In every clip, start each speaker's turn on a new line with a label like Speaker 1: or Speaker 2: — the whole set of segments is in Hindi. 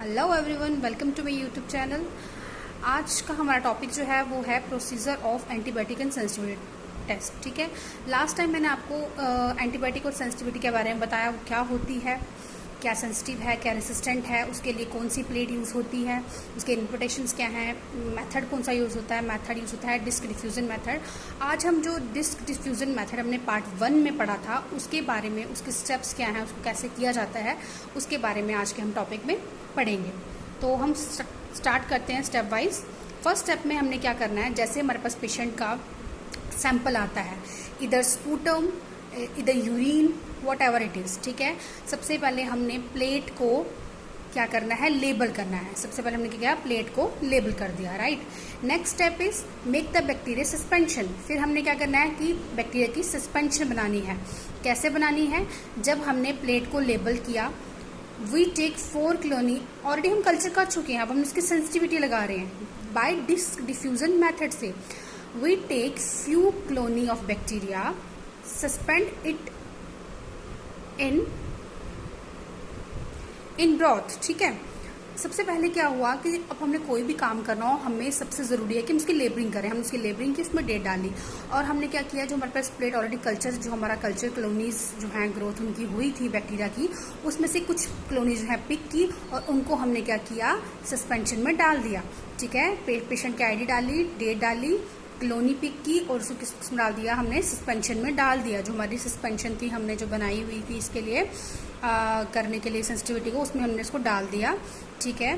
Speaker 1: Hello everyone, welcome to my YouTube channel. आज का हमारा टॉपिक जो है वो है procedure of antibiotic and sensitivity test. ठीक है, लास्ट टाइम मैंने आपको एंटीबायोटिक और सेंसिटिविटी के बारे में बताया, वो क्या होती है, क्या सेंसिटिव है, क्या रेसिस्टेंट है, उसके लिए कौन सी प्लेट यूज़ होती है, उसके इंटरप्रिटेशंस क्या हैं, मेथड कौन सा यूज़ होता है, मेथड यूज़ होता है डिस्क डिफ्यूज़न मेथड। आज हम जो डिस्क डिफ्यूज़न मेथड हमने पार्ट 1 में पढ़ा था उसके बारे में, उसके स्टेप्स क्या हैं, उसको कैसे किया जाता है, उसके बारे में आज के हम टॉपिक में पढ़ेंगे। तो हम स्टार्ट करते हैं स्टेप वाइज। फर्स्ट स्टेप में हमने क्या करना है, जैसे हमारे पास पेशेंट का सैंपल आता है, इधर स्पूटम, इधर urine, what ever it is. ठीक है, सबसे पहले हमने प्लेट को क्या करना है, लेबल करना है। सबसे पहले हमने क्या किया, प्लेट को लेबल कर दिया, right. Next step is make the bacteria suspension. फिर हमने क्या करना है कि बैक्टीरिया की सस्पेंशन बनानी है। कैसे बनानी है, जब हमने प्लेट को लेबल किया, वी टेक 4 क्लोनी, ऑलरेडी हम कल्चर कर चुके हैं, अब हम इसकी सेंसिटिविटी लगा रहे हैं बाय डिस्क डिफ्यूजन मेथड से। We take few colony of bacteria, suspend it in broth. ठीक है, सबसे पहले क्या हुआ कि अब हमने कोई भी काम करना हो, हमें सबसे ज़रूरी है कि हम उसकी लेबलिंग करें। हम उसकी लेबलिंग की, उसमें डेट डाली, और हमने क्या किया, जो हमारे पास प्लेट ऑलरेडी कल्चर, जो हमारा कल्चर कॉलोनीज जो हैं ग्रोथ उनकी हुई थी बैक्टीरिया की, उसमें से कुछ कॉलोनी जो है पिक की और उनको हमने क्या किया, सस्पेंशन में डाल दिया। ठीक है, पेशेंट की आईडी डाली, डेट डाली, कॉलोनी पिक की और उसको किसमें डाल दिया, हमने सस्पेंशन में डाल दिया। जो हमारी सस्पेंशन थी, हमने जो बनाई हुई थी इसके लिए करने के लिए सेंसिटिविटी को, उसमें हमने इसको डाल दिया। ठीक है,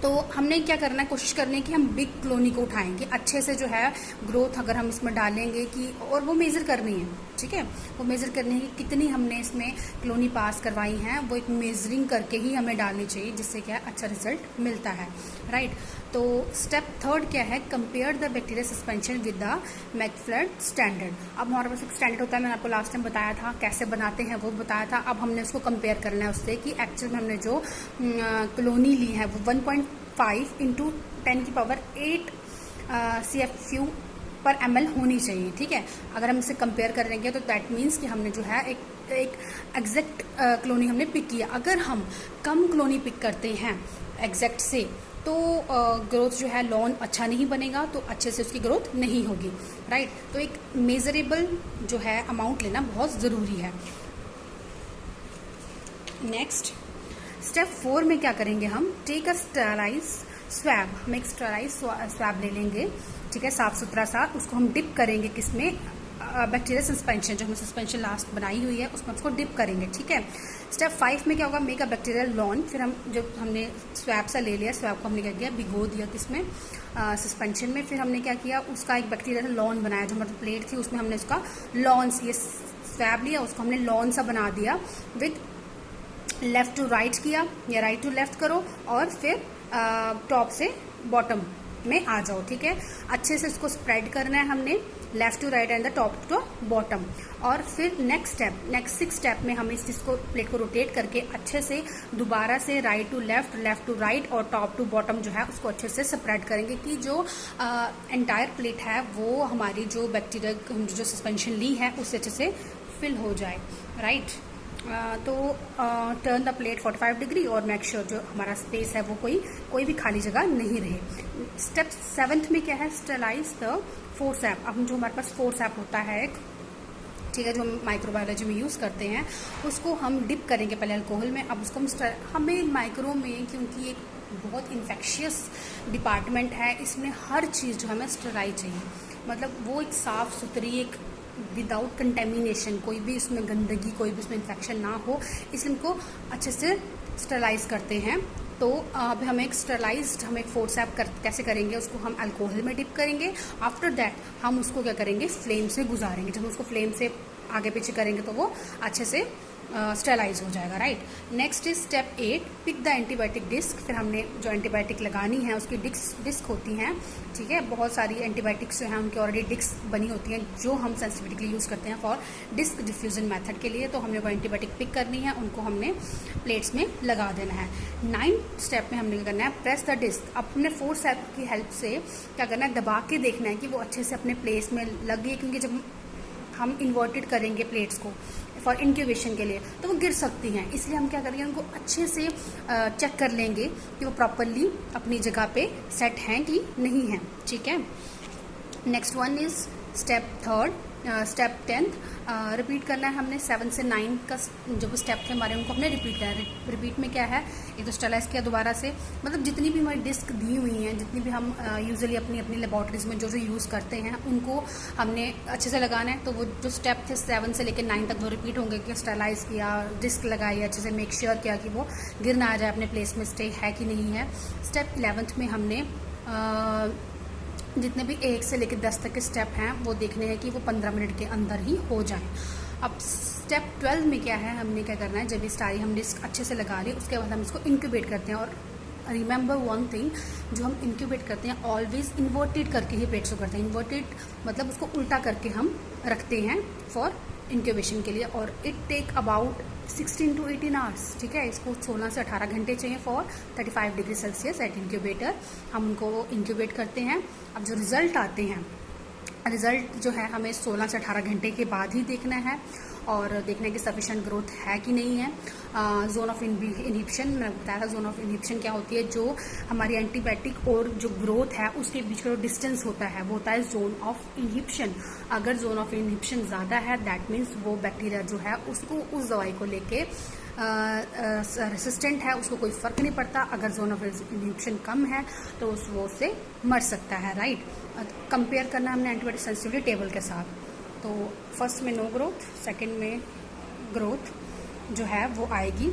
Speaker 1: तो हमने क्या करना है, कोशिश करनी है कि हम बिग कॉलोनी को उठाएं, कि अच्छे से जो है ग्रोथ अगर हम इसमें डालेंगे कि, और वो मेज़र करनी है। ठीक है, वो मेज़र करनी है कि कितनी हमने इसमें कॉलोनी पास करवाई हैं, वो एक मेजरिंग करके ही हमें डालनी चाहिए, जिससे क्या अच्छा रिजल्ट मिलता है, राइट। तो स्टेप 3 क्या है, compare the bacteria suspension with the McFarland standard. अब हमारे पास एक स्टैंडर्ड होता है, मैंने आपको लास्ट टाइम बताया था कैसे बनाते हैं, वो बताया था। अब हमने उसको कंपेयर करना है उससे कि एक्चुअल में हमने जो कॉलोनी ली है वो 1.5 इंटू 10⁸ CFU पर ml होनी चाहिए। ठीक है, अगर हम इसे कंपेयर करेंगे तो दैट मीन्स कि हमने जो है एक एग्जैक्ट कॉलोनी हमने पिक किया। अगर हम कम कॉलोनी पिक करते हैं एग्जैक्ट से, तो ग्रोथ जो है लॉन अच्छा नहीं बनेगा, तो अच्छे से उसकी ग्रोथ नहीं होगी, राइट। तो एक मेजरेबल जो है अमाउंट लेना बहुत ज़रूरी है। नेक्स्ट स्टेप 4 में क्या करेंगे, हम टेक अ स्टेराइज स्वैब। हम एक स्टेराइज स्वैब ले लेंगे, ठीक है, साफ सुथरा सा, उसको हम डिप करेंगे किसमें, बैक्टीरिया सस्पेंशन, जो हमने सस्पेंशन लास्ट बनाई हुई है उसमें उसको डिप करेंगे। ठीक है, स्टेप 5 में क्या होगा, मेक अ बैक्टीरियल लॉन। फिर हम जब हमने स्वैब सा ले लिया, स्वैब को हमने क्या किया, भिगो दिया किसमें, सस्पेंशन में। फिर हमने क्या किया, उसका एक बैक्टीरियल लॉन बनाया, जो हमारी प्लेट थी उसमें हमने उसका लॉन, ये स्वैब लिया, उसको हमने लॉन सा बना दिया, विद लेफ्ट टू राइट किया या राइट टू लेफ्ट करो, और फिर टॉप से बॉटम में आ जाओ। ठीक है, अच्छे से इसको स्प्रेड करना है हमने, left to right and the top to bottom. और फिर नेक्स्ट 6 स्टेप में हम इस चीज़ को, प्लेट को रोटेट करके अच्छे से दोबारा से right to left, left to right और टॉप टू बॉटम जो है उसको अच्छे से स्प्रेड करेंगे, कि जो एंटायर प्लेट है वो हमारी जो बैक्टीरिया जो सस्पेंशन ली है उससे अच्छे से फिल हो जाए, राइट। तो टर्न द प्लेट 45 डिग्री और मेक श्योर जो हमारा स्पेस है वो कोई भी खाली जगह नहीं रहे। स्टेप 7 में क्या है, स्टेलाइज द फोर्सैप। अब जो हमारे पास फोर्सैप होता है एक, ठीक है, जो हम माइक्रोबायोलॉजी में यूज़ करते हैं, उसको हम डिप करेंगे पहले अल्कोहल में। अब उसको हमें माइक्रो में, क्योंकि एक बहुत इन्फेक्शियस डिपार्टमेंट है, इसमें हर चीज़ जो हमें स्टेराइज चाहिए, मतलब वो एक साफ़ सुथरी, एक विदाउट कंटेमिनेशन, कोई भी उसमें गंदगी, कोई भी उसमें इन्फेक्शन ना हो, इसलिए उनको अच्छे से स्टरलाइज करते हैं। तो अब हम एक स्टरलाइज्ड, हम एक फोर्सैप कैसे करेंगे, उसको हम अल्कोहल में डिप करेंगे। आफ्टर दैट हम उसको क्या करेंगे, फ्लेम से गुजारेंगे। जब हम उसको फ्लेम से आगे पीछे करेंगे तो वो अच्छे से स्टेलाइज हो जाएगा, right. Next is step 8, pick the antibiotic disk. फिर हमने जो एंटीबायोटिक लगानी है उसकी डिस्क होती हैं, ठीक है, बहुत सारी एंटीबायोटिक्स जो हैं उनकी ऑलरेडी डिस्क बनी होती हैं, जो हम सेंसिटिविटी के लिए यूज़ करते हैं फॉर डिस्क डिफ्यूजन मेथड के लिए। तो हमने वो एंटीबायोटिक पिक करनी है, उनको हमने प्लेट्स में लगा देना है। 9 स्टेप में हमने क्या करना है, प्रेस द डिस्क। अब हमने फोर्सैप की हेल्प से क्या करना है, दबा के देखना है कि वो अच्छे से अपने प्लेस में लग गई, क्योंकि जब हम इन्वर्टेड करेंगे प्लेट्स को, फॉर इंक्यूबेशन के लिए, तो वो गिर सकती हैं। इसलिए हम क्या करेंगे, उनको अच्छे से चेक कर लेंगे कि वो प्रॉपरली अपनी जगह पे सेट हैं कि नहीं हैं, ठीक है। Next one is step third, step 10th repeat करना है हमने। 7 से 9 का जो भी स्टेप थे हमारे, उनको हमने रिपीट करना है। रिपीट में क्या है, एक तो स्टरलाइज किया दोबारा से, मतलब जितनी भी हमारी डिस्क दी हुई हैं, जितनी भी हम यूजुअली अपनी अपनी लेबॉर्ट्रीज में जो जो यूज़ करते हैं, उनको हमने अच्छे से लगाना है। तो वो जो स्टेप थे 7 से लेकर 9 तक वो रिपीट होंगे कि स्टरलाइज किया, डिस्क लगाई, अच्छे से मेक श्योर किया कि वो गिर ना आ जाए, अपने प्लेस में स्टे है कि नहीं है। स्टेप 11th में हमने जितने भी 1 से लेकर 10 तक के स्टेप हैं वो देखने हैं कि वो 15 मिनट के अंदर ही हो जाएं। अब स्टेप 12 में क्या है, हमने क्या करना है, जब ये सारी हम डिस्क अच्छे से लगा रहे हैं उसके बाद हम इसको इंक्यूबेट करते हैं। और रिमेंबर वन थिंग, जो हम इंक्यूबेट करते हैं ऑलवेज इन्वर्टेड करके ही प्लेट्स को करते हैं। इन्वर्टेड मतलब उसको उल्टा करके हम रखते हैं फॉर इंक्यूबेशन के लिए। और it take about 16 to 18 hours, ठीक है। इसको 16 से 18 घंटे चाहिए for 35 degree Celsius at incubator. हम उनको इंक्यूबेट करते हैं। अब जो रिजल्ट आते हैं, रिजल्ट जो है हमें 16 से 18 घंटे के बाद ही देखना है, और देखना है कि सफिशिएंट ग्रोथ है कि नहीं है। जोन ऑफ इनहिबिशन, मैंने बताया था जोन ऑफ इनहिबिशन क्या होती है, जो हमारी एंटीबायोटिक और जो ग्रोथ है उसके बीच का जो डिस्टेंस होता है वो होता है जोन ऑफ इनहिबिशन। अगर जोन ऑफ इनहिबिशन ज़्यादा है दैट मीन्स वो बैक्टीरिया जो है उसको उस दवाई को लेके रेसिस्टेंट है, उसको कोई फर्क नहीं पड़ता। अगर जोन ऑफ इनहिबिशन कम है तो वो उससे मर सकता है, राइट। कंपेयर करना हमने एंटीबायोटिक सेंसिटिविटी टेबल के साथ। तो फर्स्ट में नो ग्रोथ, सेकंड में ग्रोथ जो है वो आएगी।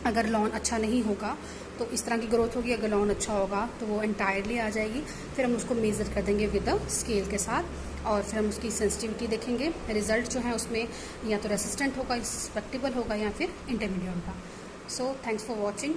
Speaker 1: अगर लॉन अच्छा नहीं होगा तो इस तरह की ग्रोथ होगी, अगर लॉन अच्छा होगा तो वो एंटायरली आ जाएगी। फिर हम उसको मेज़र कर देंगे विद द स्केल के साथ, और फिर हम उसकी सेंसिटिविटी देखेंगे। रिजल्ट जो है उसमें या तो रेसिस्टेंट होगा, रिस्पेक्टेबल होगा, या फिर इंटरमीडिएट होगा। So thanks for watching.